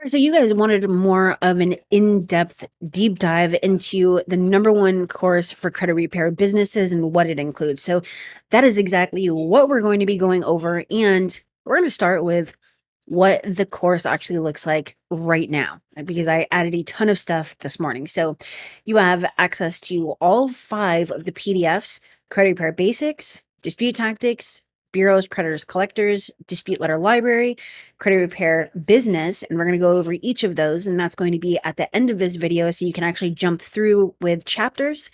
So you guys wanted more of an in-depth deep dive into the number one course for credit repair businesses and what it includes. So that is exactly what we're going to be going over. And we're going to start with what the course actually looks like right now, because I added a ton of stuff this morning. So you have access to all 5 of the PDFs: credit repair basics, dispute tactics, bureaus, creditors, collectors, dispute letter library, credit repair business, and we're going to go over each of those, and that's going to be at the end of this video, so you can actually jump through with chapters.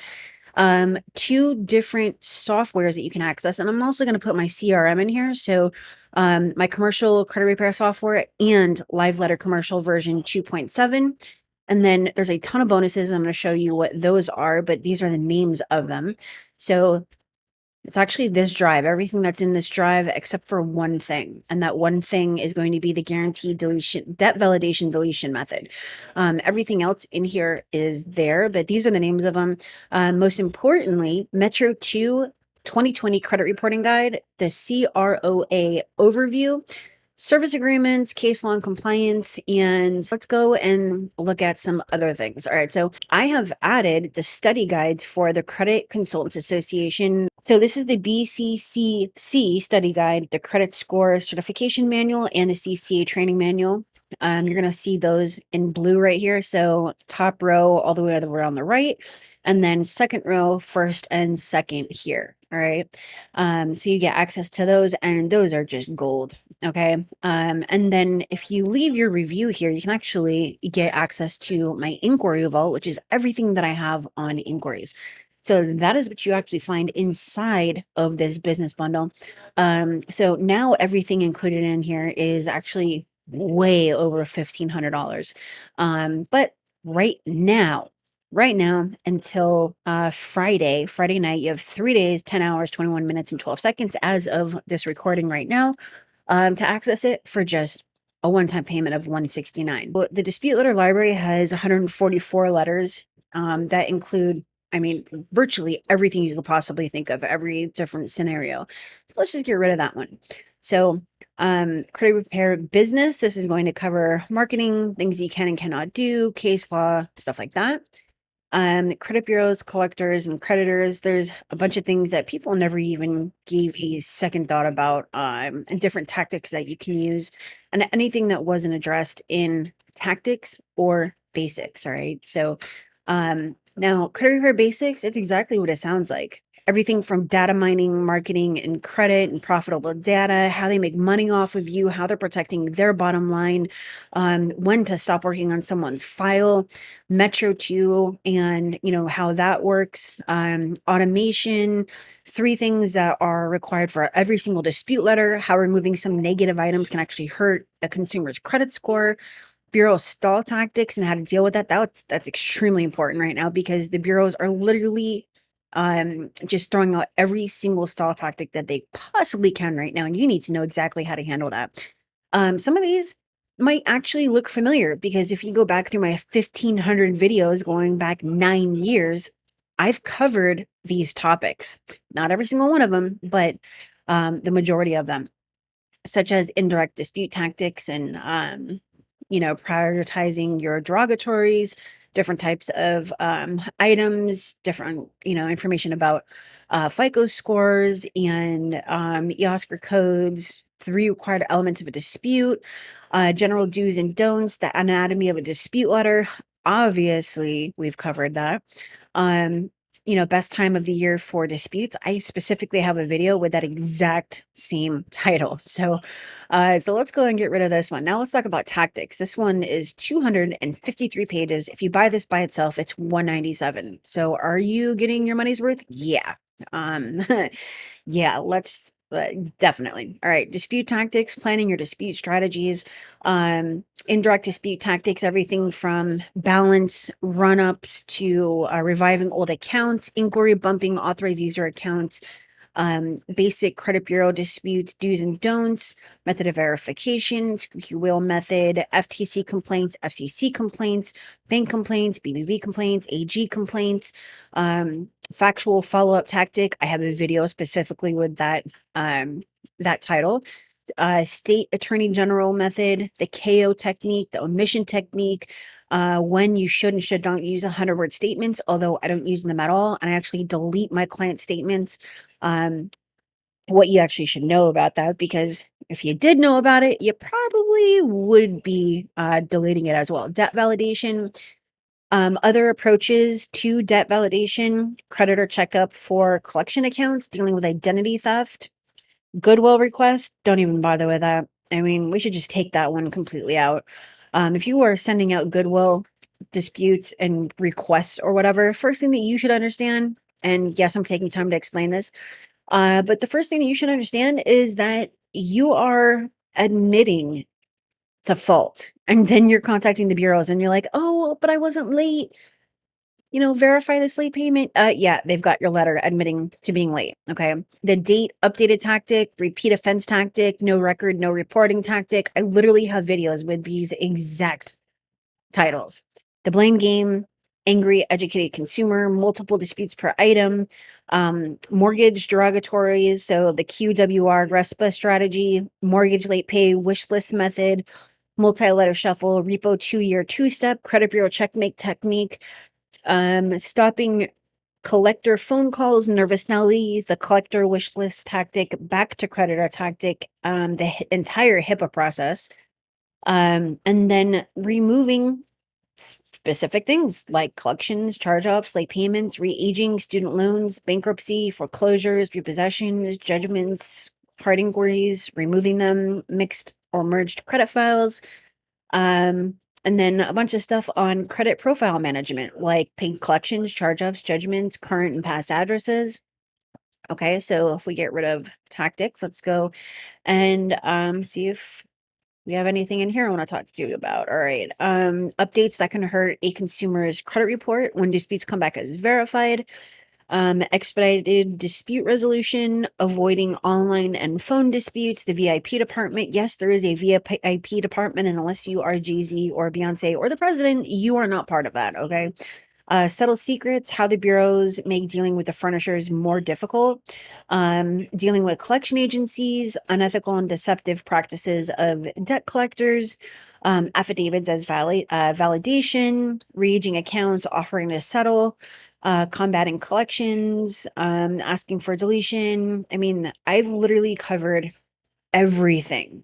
2 different softwares that you can access, and I'm also going to put my CRM in here, so my commercial credit repair software and live letter commercial version 2.7. And then there's a ton of bonuses. I'm going to show you what those are, but these are the names of them. So it's actually this drive, everything that's in this drive except for one thing. And that one thing is going to be the guaranteed deletion, debt validation deletion method. Everything else in here is there, but these are the names of them. Most importantly, Metro 2 2020 credit reporting guide, the CROA overview, service agreements, case law and compliance, and let's go and look at some other things. All right, so I have added the study guides for the Credit Consultants Association. So this is the BCCC study guide, the Credit Score Certification Manual, and the CCA Training Manual. You're going to see those in blue right here. So top row all the way on the right, and then second row, first and second here. All right. So you get access to those, and those are just gold. Okay. And then if you leave your review here, you can actually get access to my inquiry vault, which is everything that I have on inquiries. So that is what you actually find inside of this business bundle. So now everything included in here is actually way over $1,500. But right now until Friday night, you have 3 days, 10 hours, 21 minutes, and 12 seconds as of this recording right now, to access it for just a one-time payment of $169. Well, the dispute letter library has 144 letters that include, I mean, virtually everything you could possibly think of, every different scenario. So let's just get rid of that one. So credit repair business, this is going to cover marketing, things you can and cannot do, case law, stuff like that. Credit bureaus, collectors, and creditors, there's a bunch of things that people never even gave a second thought about, and different tactics that you can use, and anything that wasn't addressed in tactics or basics. All right. So now credit repair basics, it's exactly what it sounds like. Everything from data mining, marketing, and credit, and profitable data, how they make money off of you, how they're protecting their bottom line, when to stop working on someone's file, Metro 2, and how that works, automation, 3 things that are required for every single dispute letter, how removing some negative items can actually hurt a consumer's credit score, bureau stall tactics and how to deal with that. That's extremely important right now, because the bureaus are literally just throwing out every single stall tactic that they possibly can right now, and you need to know exactly how to handle that. Some of these might actually look familiar, because if you go back through my 1,500 videos going back 9 years, I've covered these topics. Not every single one of them, but the majority of them, such as indirect dispute tactics and prioritizing your derogatories, different types of items, different information about FICO scores and EOSCR codes, 3 required elements of a dispute, general do's and don'ts, the anatomy of a dispute letter. Obviously, we've covered that. Best time of the year for disputes. I specifically have a video with that exact same title. So let's go and get rid of this one. Now let's talk about tactics. This one is 253 pages. If you buy this by itself, it's $197. So are you getting your money's worth? Yeah. Yeah, let's definitely. All right. Dispute tactics, planning your dispute strategies, indirect dispute tactics, everything from balance run-ups to reviving old accounts, inquiry bumping authorized user accounts, basic credit bureau disputes, do's and don'ts, method of verification, squeaky wheel method, FTC complaints, FCC complaints, bank complaints, BBB complaints, AG complaints, factual follow-up tactic. I have a video specifically with that title. state attorney general method, the KO technique, the omission technique, when you should and should not use 100-word statements, although I don't use them at all. And I actually delete my client statements. What you actually should know about that, because if you did know about it, you probably would be deleting it as well. Debt validation. Other approaches to debt validation: creditor checkup for collection accounts, dealing with identity theft, goodwill request. Don't even bother with that. I mean, we should just take that one completely out. If you are sending out goodwill disputes and requests or whatever, first thing that you should understand, and yes, I'm taking time to explain this, but the first thing that you should understand is that you are admitting to fault. And then you're contacting the bureaus and you're like, oh, but I wasn't late. Verify this late payment. Yeah, they've got your letter admitting to being late. Okay. The date updated tactic, repeat offense tactic, no record, no reporting tactic. I literally have videos with these exact titles. The blame game, angry educated consumer, multiple disputes per item, mortgage derogatories. So the QWR RESPA strategy, mortgage late pay wish list method, multi-letter shuffle, repo 2-year 2-step, credit bureau checkmate technique, stopping collector phone calls, nervous Nelly, the collector wish list tactic, back to creditor tactic, the entire HIPAA process, and then removing specific things like collections, charge-offs, late payments, re-aging, student loans, bankruptcy, foreclosures, repossessions, judgments, hard inquiries, removing them, mixed or merged credit files, and then a bunch of stuff on credit profile management, like paid collections, charge-offs, judgments, current and past addresses. Okay, so if we get rid of tactics, let's go and see if we have anything in here I want to talk to you about. All right. Updates that can hurt a consumer's credit report when disputes come back as verified. Expedited dispute resolution, avoiding online and phone disputes, the VIP department. Yes, there is a VIP department, and unless you are Jay-Z or Beyonce or the president, you are not part of that, okay? Subtle secrets, how the bureaus make dealing with the furnishers more difficult, dealing with collection agencies, unethical and deceptive practices of debt collectors, affidavits as validation, re-aging accounts, offering to settle, combating collections, asking for deletion. I mean, I've literally covered everything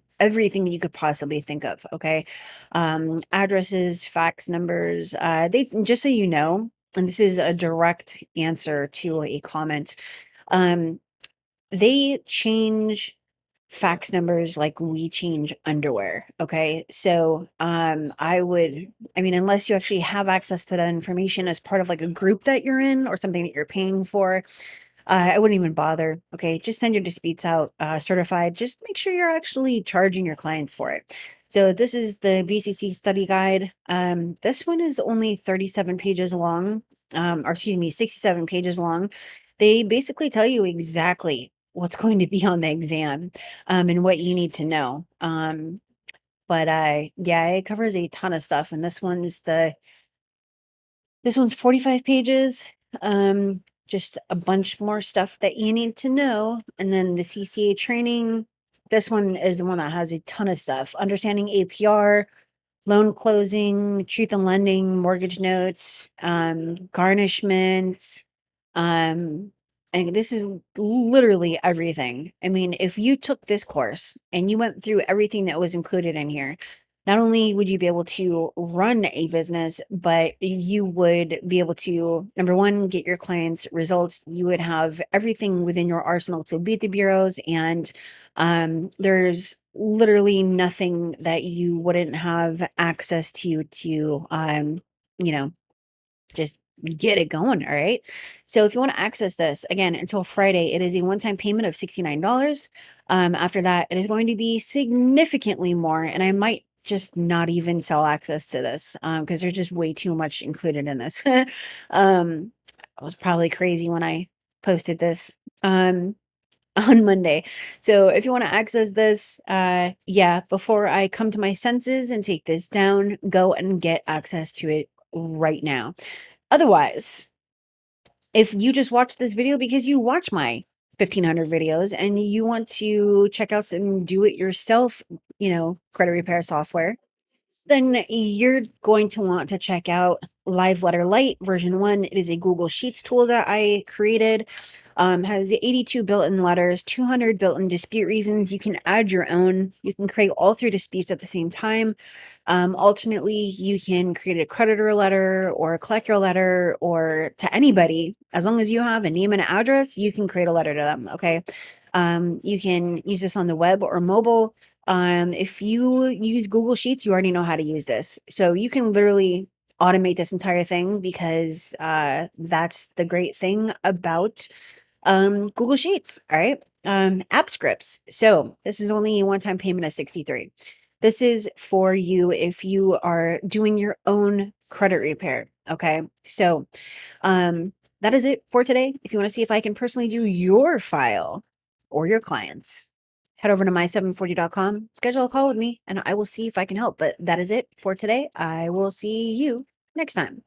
you could possibly think of. Okay. Addresses, fax numbers, they, just so you know, and this is a direct answer to a comment, they change fax numbers like we change underwear. Okay. So I mean, unless you actually have access to that information as part of like a group that you're in or something that you're paying for, I wouldn't even bother. Okay, just send your disputes out certified. Just make sure you're actually charging your clients for it. So this is the BCC study guide. This one is only 37 pages long, or excuse me, 67 pages long. They basically tell you exactly what's going to be on the exam, and what you need to know. But yeah, it covers a ton of stuff, and this one's 45 pages. Just a bunch more stuff that you need to know. And then the CCA training. This one is the one that has a ton of stuff. Understanding APR, loan closing, truth in lending, mortgage notes, garnishments. And this is literally everything. I mean, if you took this course and you went through everything that was included in here, not only would you be able to run a business, but you would be able to, number one, get your clients results. You would have everything within your arsenal to beat the bureaus. And there's literally nothing that you wouldn't have access to, just get it going. All right. So if you want to access this again until Friday, it is a one-time payment of $69. After that, it is going to be significantly more. And I might just not even sell access to this because there's just way too much included in this. I was probably crazy when I posted this on Monday. So if you want to access this, yeah, before I come to my senses and take this down, go and get access to it right now. Otherwise, if you just watch this video because you watch my 1,500 videos and you want to check out some do-it-yourself, credit repair software, then you're going to want to check out Live Letter Lite version 1. It is a Google Sheets tool that I created. Has 82 built-in letters, 200 built-in dispute reasons. You can add your own. You can create all 3 disputes at the same time. Alternately, you can create a creditor letter or a collector letter or to anybody. As long as you have a name and an address, you can create a letter to them, okay? You can use this on the web or mobile. If you use Google Sheets, you already know how to use this. So you can literally automate this entire thing because that's the great thing about Google Sheets. All right. App scripts. So this is only a one-time payment of 63. This is for you if you are doing your own credit repair. Okay. So that is it for today. If you want to see if I can personally do your file or your clients, head over to my740.com, schedule a call with me, and I will see if I can help. But that is it for today. I will see you next time.